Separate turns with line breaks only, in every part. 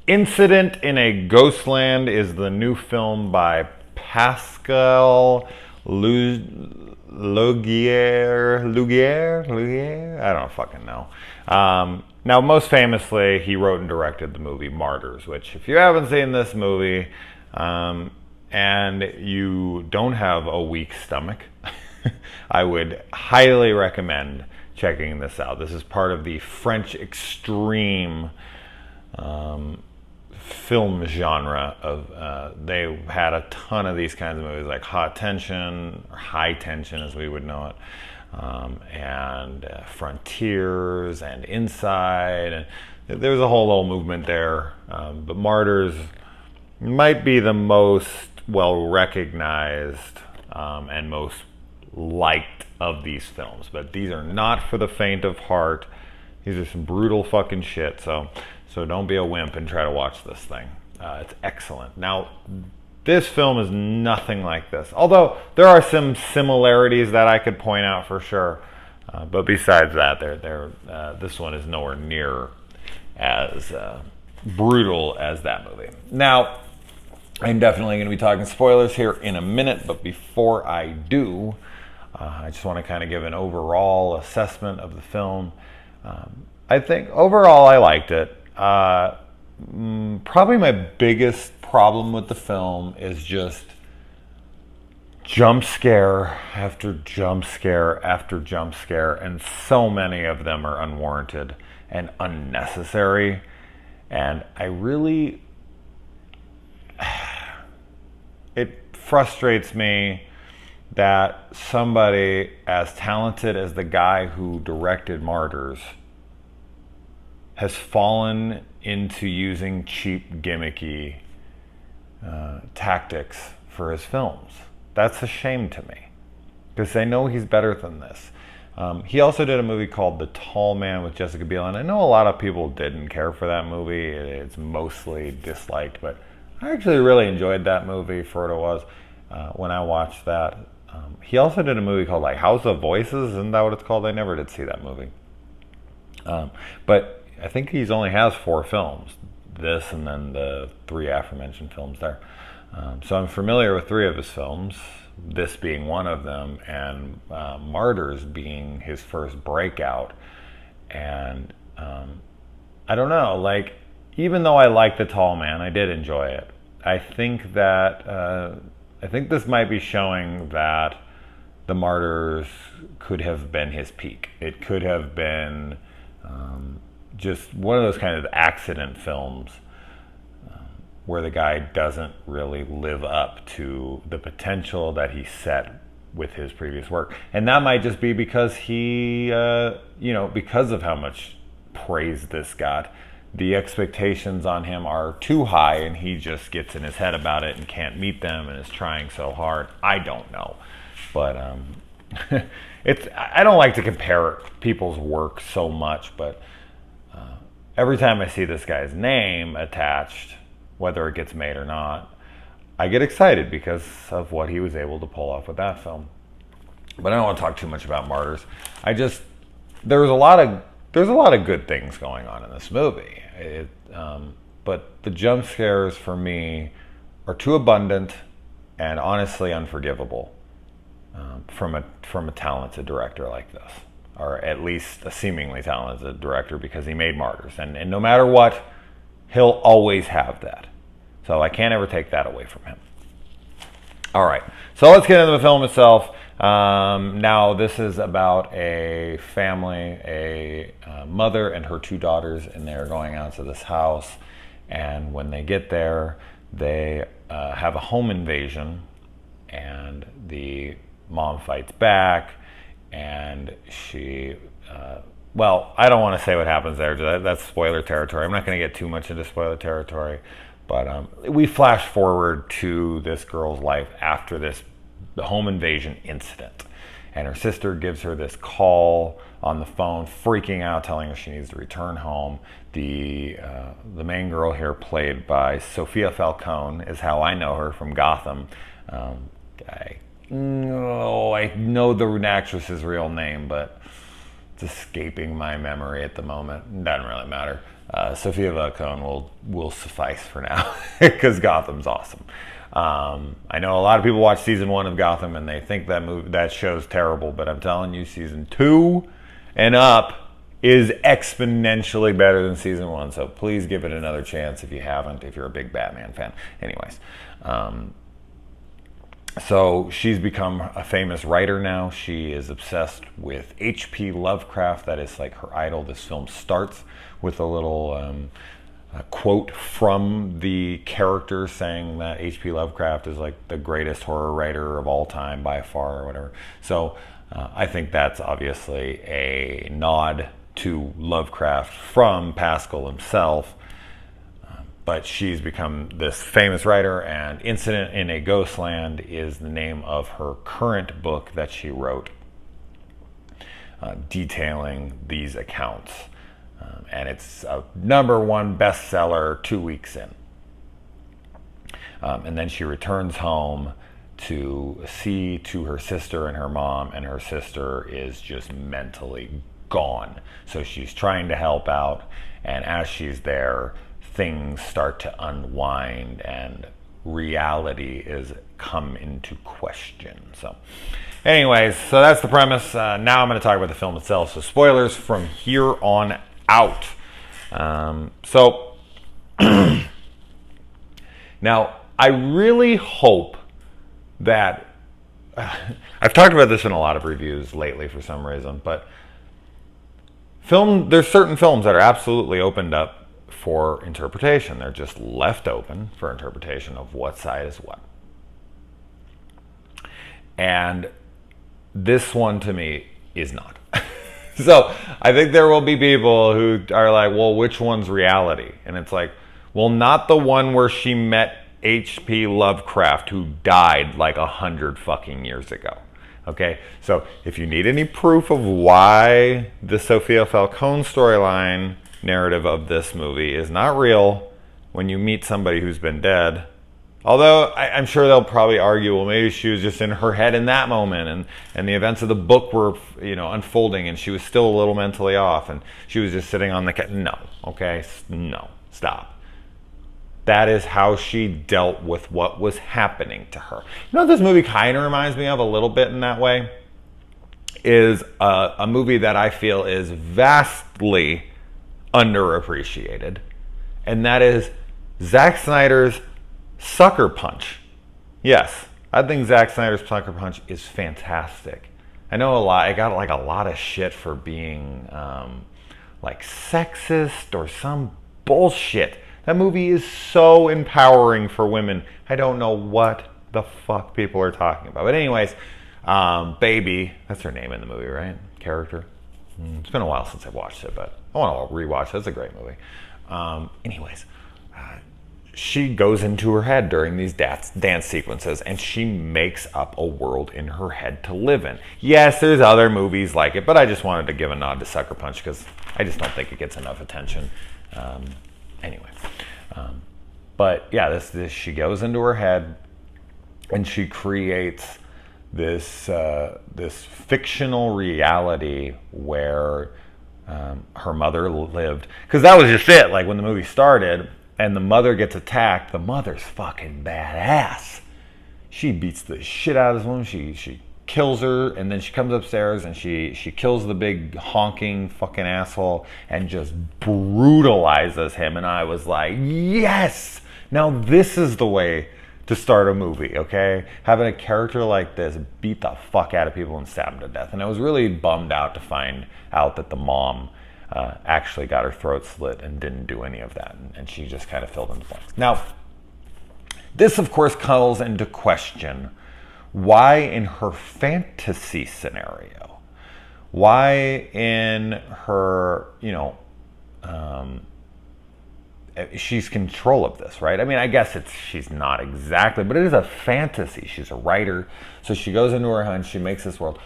Incident in a Ghostland is the new film by Pascal Lugier? I don't fucking know. Now, most famously, he wrote and directed the movie Martyrs, which, if you haven't seen this movie and you don't have a weak stomach, I would highly recommend checking this out. This is part of the French extreme film genre of they had a ton of these kinds of movies like Hot Tension or High Tension as we would know it, and Frontiers and Inside, and there's a whole little movement there, but Martyrs might be the most well recognized and most liked of these films, but these are not for the faint of heart. These are some brutal fucking shit, so don't be a wimp and try to watch this thing. It's excellent. Now, this film is nothing like this, although there are some similarities that I could point out for sure. But besides that, this one is nowhere near as brutal as that movie. Now, I'm definitely going to be talking spoilers here in a minute, but before I do, I just want to kind of give an overall assessment of the film. I think overall I liked it. Probably my biggest problem with the film is just jump scare after jump scare after jump scare, and so many of them are unwarranted and unnecessary. And it frustrates me that somebody as talented as the guy who directed Martyrs has fallen into using cheap, gimmicky tactics for his films. That's a shame to me, because I know he's better than this. He also did a movie called The Tall Man with Jessica Biel, and I know a lot of people didn't care for that movie. It's mostly disliked, but I actually really enjoyed that movie for what it was when I watched that. He also did a movie called like House of Voices, isn't that what it's called? I never did see that movie. But I think he only has 4 films, this and then the 3 aforementioned films there. So I'm familiar with 3 of his films, this being one of them, and Martyrs being his first breakout. And I don't know, like, even though I like The Tall Man, I did enjoy it. I think this might be showing that The Martyrs could have been his peak. It could have been just one of those kind of accident films where the guy doesn't really live up to the potential that he set with his previous work. And that might just be because he, because of how much praise this got, the expectations on him are too high, and he just gets in his head about it and can't meet them and is trying so hard. I don't know. But I don't like to compare people's work so much, but every time I see this guy's name attached, whether it gets made or not, I get excited because of what he was able to pull off with that film. But I don't want to talk too much about Martyrs. There's a lot of good things going on in this movie. But the jump scares for me are too abundant and honestly unforgivable from a talented director like this, or at least a seemingly talented director, because he made Martyrs, and no matter what, he'll always have that. So I can't ever take that away from him. All right, so let's get into the film itself. Now, this is about a family, a mother and her 2 daughters, and they're going out to this house. And when they get there, they have a home invasion, and the mom fights back, and she, I don't want to say what happens there. That's spoiler territory. I'm not going to get too much into spoiler territory, but we flash forward to this girl's life after the home invasion incident, and her sister gives her this call on the phone, freaking out, telling her she needs to return home. The main girl here, played by Sophia Falcone, is how I know her from Gotham. I know the actress's real name, but it's escaping my memory at the moment. It doesn't really matter. Sophia Falcone will suffice for now because Gotham's awesome. I know a lot of people watch season 1 of Gotham and they think that show's terrible, but I'm telling you, season 2 and up is exponentially better than season 1. So please give it another chance if you haven't, if you're a big Batman fan. Anyways, so she's become a famous writer now. She is obsessed with H.P. Lovecraft. That is like her idol. This film starts with a little a quote from the character saying that H.P. Lovecraft is like the greatest horror writer of all time by far, or whatever. So I think that's obviously a nod to Lovecraft from Pascal himself. But she's become this famous writer, and Incident in a Ghostland is the name of her current book that she wrote, detailing these accounts. And it's a #1 bestseller 2 weeks in. And then she returns home to see to her sister and her mom, and her sister is just mentally gone. So she's trying to help out, and as she's there, things start to unwind and reality is come into question. So anyways, so that's the premise. Now I'm going to talk about the film itself. So spoilers from here on out. So now I really hope that I've talked about this in a lot of reviews lately for some reason, but there's certain films that are absolutely opened up for interpretation. They're just left open for interpretation of what side is what. And this one to me is not. So I think there will be people who are like, well, which one's reality? And it's like, well, not the one where she met H.P. Lovecraft, who died like 100 fucking years ago. Okay, so if you need any proof of why the Sophia Falcone storyline narrative of this movie is not real when you meet somebody who's been dead, although I'm sure they'll probably argue, well, maybe she was just in her head in that moment, and the events of the book were, unfolding, and she was still a little mentally off, and she was just sitting on the no, okay, no, stop. That is how she dealt with what was happening to her. You know what this movie kind of reminds me of a little bit in that way? Is a movie that I feel is vastly underappreciated. And that is Zack Snyder's Sucker Punch. Yes, I think Zack Snyder's Sucker Punch is fantastic. I know I got like a lot of shit for being like sexist or some bullshit. That movie is so empowering for women. I don't know what the fuck people are talking about. But anyways, Baby, that's her name in the movie, right? Character. It's been a while since I've watched it, but I want to rewatch it. It's a great movie. She goes into her head during these dance sequences, and she makes up a world in her head to live in. Yes, there's other movies like it, but I just wanted to give a nod to Sucker Punch because I just don't think it gets enough attention. Anyway, but yeah, this she goes into her head and she creates this fictional reality where her mother lived, because that was just it. Like when the movie started and the mother gets attacked, the mother's fucking badass. She beats the shit out of this woman. She kills her, and then she comes upstairs and she kills the big honking fucking asshole and just brutalizes him. And I was like, yes, now this is the way to start a movie, okay? Having a character like this beat the fuck out of people and stab them to death. And I was really bummed out to find out that the mom actually got her throat slit and didn't do any of that, and she just kind of filled in the blanks. Now, this of course calls into question why in her fantasy scenario, why in her, she's control of this, right? I mean, I guess she's not exactly, but it is a fantasy. She's a writer, so she goes into her head and she makes this world.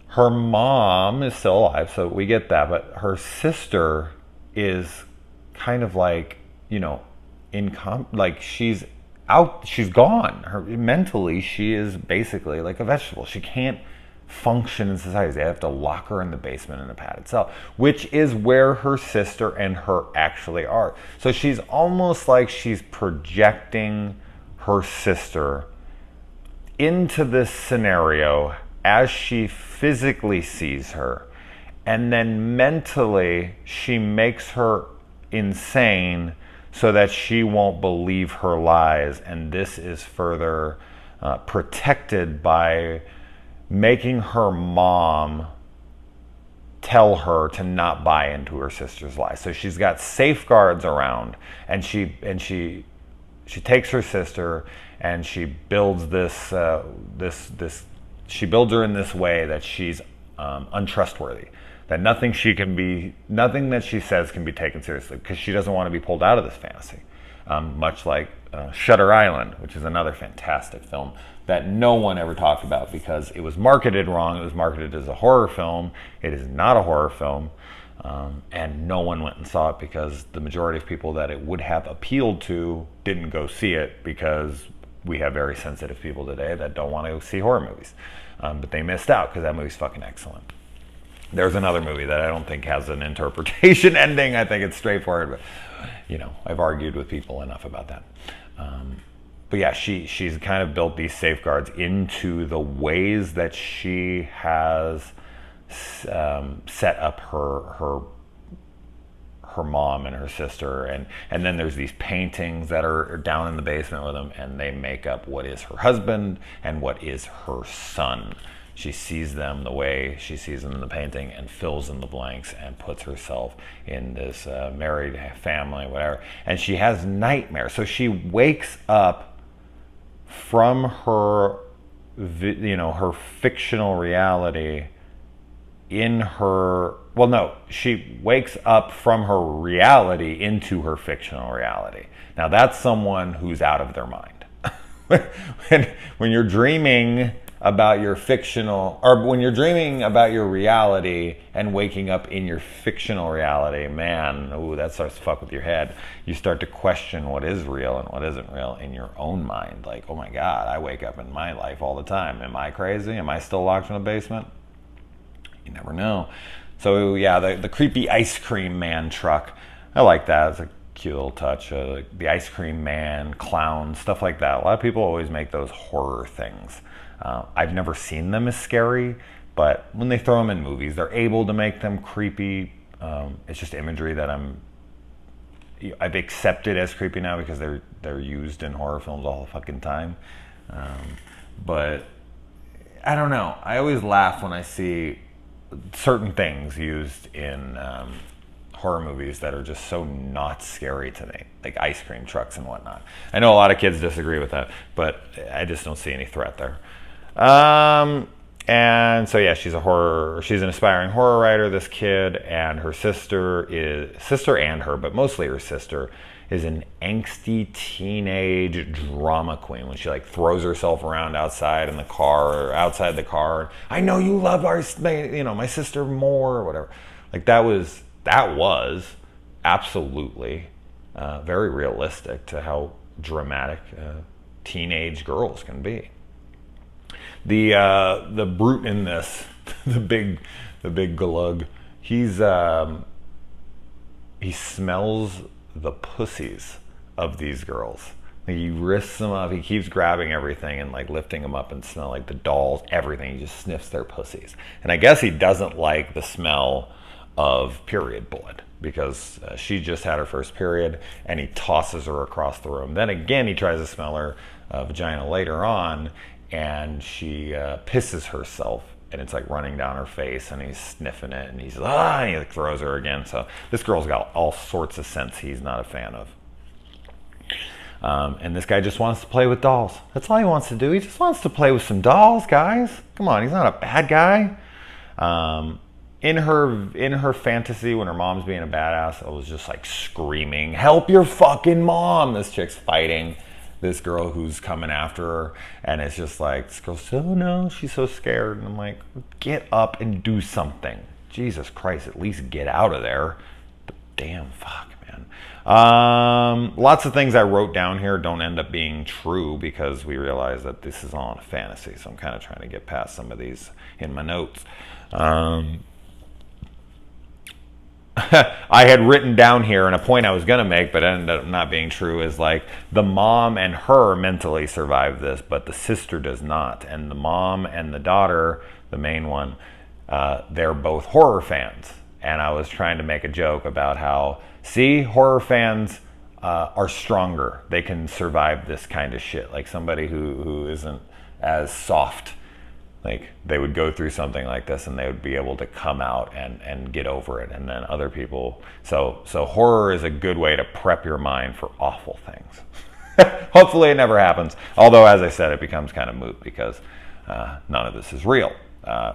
Her mom is still alive, so we get that, but her sister is kind of like, like she's out, she's gone. Mentally, she is basically like a vegetable. She can't function in society. They have to lock her in the basement in a padded cell, which is where her sister and her actually are. So she's almost like she's projecting her sister into this scenario as she physically sees her, and then mentally she makes her insane so that she won't believe her lies. And this is further protected by making her mom tell her to not buy into her sister's lies. So she's got safeguards around, and she takes her sister and she builds she builds her in this way that she's untrustworthy, that nothing that she says can be taken seriously, because she doesn't want to be pulled out of this fantasy. Much like Shutter Island, which is another fantastic film that no one ever talked about because it was marketed wrong. It was marketed as a horror film. It is not a horror film. And no one went and saw it because the majority of people that it would have appealed to didn't go see it, because we have very sensitive people today that don't want to go see horror movies. But they missed out because that movie's fucking excellent. There's another movie that I don't think has an interpretation ending. I think it's straightforward, but I've argued with people enough about that. But yeah, she's kind of built these safeguards into the ways that she has set up her mom and her sister, and then there's these paintings that are down in the basement with them, and they make up what is her husband and what is her son. She sees them the way she sees them in the painting and fills in the blanks and puts herself in this married family, whatever. And she has nightmares. So she wakes up from her, her fictional reality in her, she wakes up from her reality into her fictional reality. Now that's someone who's out of their mind. when you're dreaming about your fictional, or when you're dreaming about your reality and waking up in your fictional reality, man, that starts to fuck with your head. You start to question what is real and what isn't real in your own mind. Like, oh my God, I wake up in my life all the time. Am I crazy? Am I still locked in the basement? You never know. So yeah, the creepy ice cream man truck, I like that. It's a cute little touch. The ice cream man, clown, stuff like that. A lot of people always make those horror things. I've never seen them as scary, but when they throw them in movies, they're able to make them creepy. It's just imagery that I've accepted as creepy now because they're used in horror films all the fucking time. But I don't know. I always laugh when I see certain things used in horror movies that are just so not scary to me, like ice cream trucks and whatnot. I know a lot of kids disagree with that, but I just don't see any threat there. And so yeah, she's an aspiring horror writer, this kid, and her sister and her, but mostly her sister, is an angsty teenage drama queen. When she like throws herself around outside in the car, or outside the car, I know you love my sister more, or whatever. Like that was absolutely very realistic to how dramatic teenage girls can be. The brute in this, the big glug, he smells the pussies of these girls. He risks them up. He keeps grabbing everything and like lifting them up and smell like the dolls, everything. He just sniffs their pussies. And I guess he doesn't like the smell of period blood because she just had her first period, and he tosses her across the room. Then again, he tries to smell her vagina later on, and she pisses herself, and it's like running down her face, and he's sniffing it, and he's and he like throws her again. So this girl's got all sorts of scents he's not a fan of. And this guy just wants to play with dolls. That's all he wants to do. He just wants to play with some dolls, guys. Come on, he's not a bad guy. In her fantasy, when her mom's being a badass, I was just like screaming, "Help your fucking mom!" This chick's fighting this girl who's coming after her, and it's just like, this girl's so, oh no, she's so scared. And I'm like, get up and do something. Jesus Christ, at least get out of there. But damn, fuck, man. man. Lots of things I wrote down here don't end up being true because we realize that this is all a fantasy. So I'm kind of trying to get past some of these in my notes. I had written down here, and a point I was going to make, but ended up not being true, is like the mom and her mentally survive this, but the sister does not. And the mom and the daughter, the main one, they're both horror fans. And I was trying to make a joke about how, see, horror fans are stronger. They can survive this kind of shit. Like somebody who isn't as soft. Like they would go through something like this and they would be able to come out and get over it. And then other people, so horror is a good way to prep your mind for awful things. Hopefully it never happens. Although, as I said, it becomes kind of moot because none of this is real.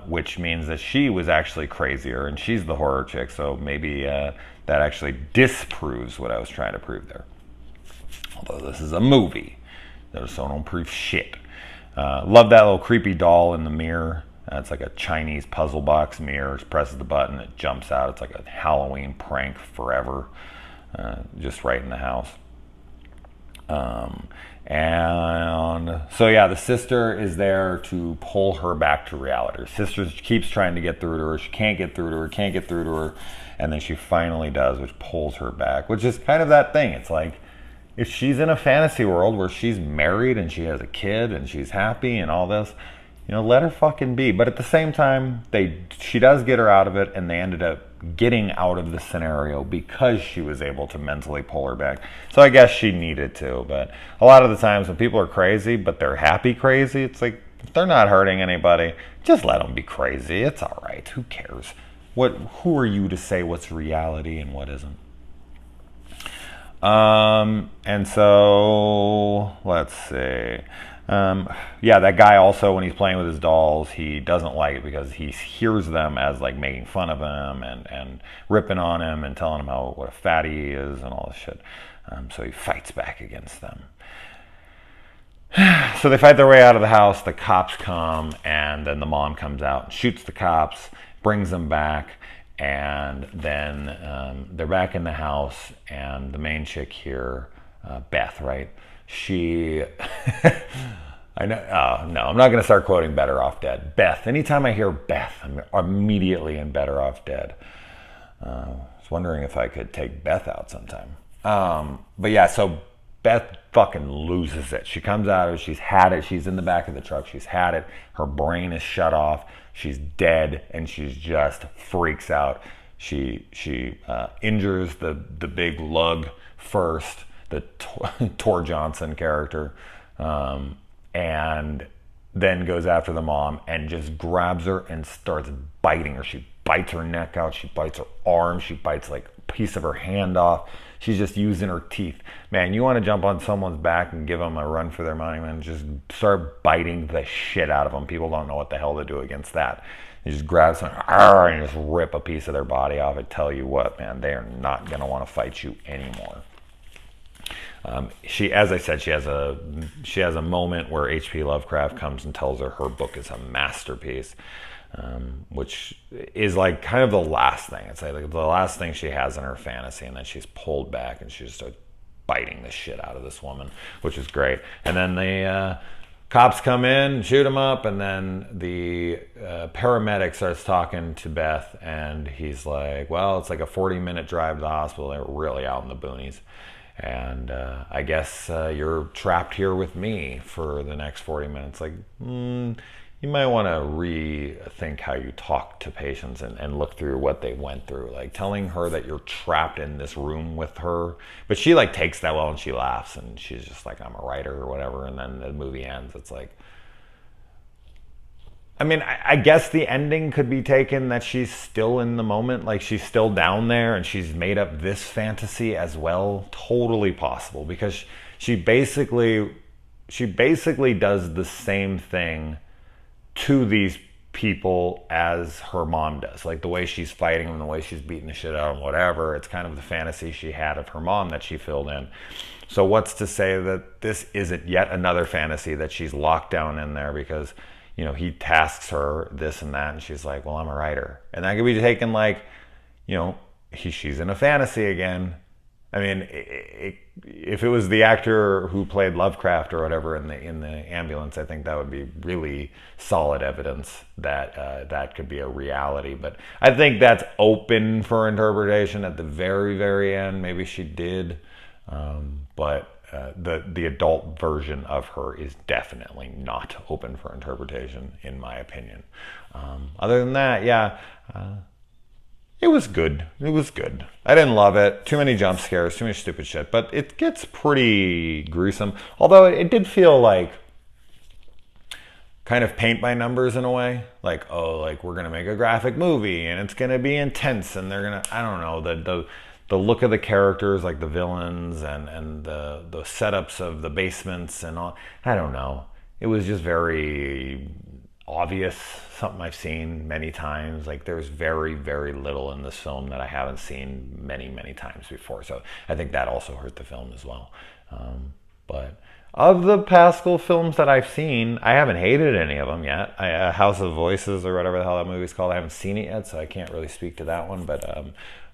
Which means that she was actually crazier and she's the horror chick. So maybe that actually disproves what I was trying to prove there. Although this is a movie, so don't prove shit. Love that little creepy doll in the mirror. It's like a Chinese puzzle box mirror. It presses the button, it jumps out. It's like a Halloween prank forever, just right in the house. And so yeah, the sister is there to pull her back to reality. Her sister keeps trying to get through to her. She can't get through to her, and then she finally does, which pulls her back, which is kind of that thing. It's like, if she's in a fantasy world where she's married and she has a kid and she's happy and all this, let her fucking be. But at the same time, she does get her out of it, and they ended up getting out of the scenario because she was able to mentally pull her back. So I guess she needed to. But a lot of the times when people are crazy, but they're happy crazy, it's like, if they're not hurting anybody, just let them be crazy. It's all right. Who cares? Who are you to say what's reality and what isn't? And so let's see. Yeah, that guy also, when he's playing with his dolls, he doesn't like it because he hears them as like making fun of him and ripping on him and telling him what a fatty he is and all this shit. So he fights back against them. So they fight their way out of the house. The cops come, and then the mom comes out and shoots the cops, brings them back. And then they're back in the house, and the main chick here, Beth, right? She, I know, no, I'm not going to start quoting Better Off Dead. Beth, anytime I hear Beth, I'm immediately in Better Off Dead. I was wondering if I could take Beth out sometime. But yeah, so Beth fucking loses it. She comes out, she's had it, she's in the back of the truck, she's had it, her brain is shut off. She's dead, and she's just freaks out. She injures the big lug first, the Tor Johnson character, and then goes after the mom and just grabs her and starts biting her. She bites her neck out. She bites her arm. She bites like a piece of her hand off. She's just using her teeth. Man, you want to jump on someone's back and give them a run for their money, man, just start biting the shit out of them. People don't know what the hell to do against that. You just grab something and just rip a piece of their body off. I tell you what, man, they are not going to want to fight you anymore. She, as I said, she has a moment where H.P. Lovecraft comes and tells her book is a masterpiece. Which is like kind of the last thing. It's like the last thing she has in her fantasy, and then she's pulled back and she just starts biting the shit out of this woman, which is great. And then the cops come in, shoot him up, and then the paramedic starts talking to Beth, and he's like, well, it's like a 40-minute drive to the hospital. They're really out in the boonies. And I guess you're trapped here with me for the next 40 minutes. Like, you might want to rethink how you talk to patients and look through what they went through. Like telling her that you're trapped in this room with her. But she like takes that well and she laughs and she's just like, I'm a writer or whatever. And then the movie ends. It's like, I mean, I guess the ending could be taken that she's still in the moment. Like she's still down there and she's made up this fantasy as well. Totally possible because she basically does the same thing to these people as her mom does. Like the way she's fighting them, the way she's beating the shit out of them, whatever. It's kind of the fantasy she had of her mom that she filled in. So what's to say that this isn't yet another fantasy that she's locked down in there because, you know, he tasks her this and that and she's like, well, I'm a writer. And that could be taken like, you know, she's in a fantasy again I mean, if it was the actor who played Lovecraft or whatever in the ambulance, I think that would be really solid evidence that that could be a reality. But I think that's open for interpretation at the very, very end. Maybe she did, but the adult version of her is definitely not open for interpretation, in my opinion. Other than that, yeah. It was good. It was good. I didn't love it. Too many jump scares, too much stupid shit. But it gets pretty gruesome. Although it did feel like kind of paint by numbers in a way. Like, oh, like we're gonna make a graphic movie and it's gonna be intense and they're gonna, I don't know, the look of the characters, like the villains and the setups of the basements and all. I don't know. It was just very obvious, something I've seen many times. Like there's very, very little in this film that I haven't seen many, many times before. So I think that also hurt the film as well. But of the Pascal films that I've seen, I haven't hated any of them yet. House of Voices or whatever the hell that movie's called, I haven't seen it yet, so I can't really speak to that one. But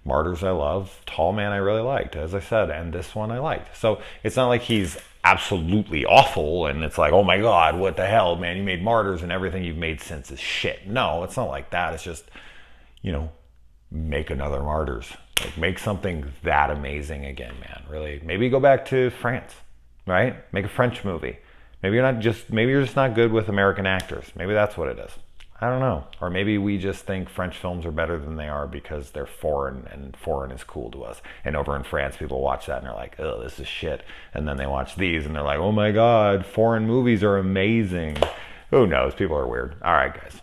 Martyrs I love. Tall Man I really liked, as I said, and this one I liked. So it's not like he's absolutely awful and it's like, oh my god, what the hell, man, you made Martyrs and everything you've made since is shit. No, it's not like that. It's just, make another Martyrs. Like, make something that amazing again, man. Really, maybe go back to France, right? Make a French movie. Maybe you're just not good with American actors. Maybe that's what it is. I don't know. Or maybe we just think French films are better than they are because they're foreign and foreign is cool to us. And over in France, people watch that and they're like, oh, this is shit. And then they watch these and they're like, oh my god, foreign movies are amazing. Who knows? People are weird. All right, guys.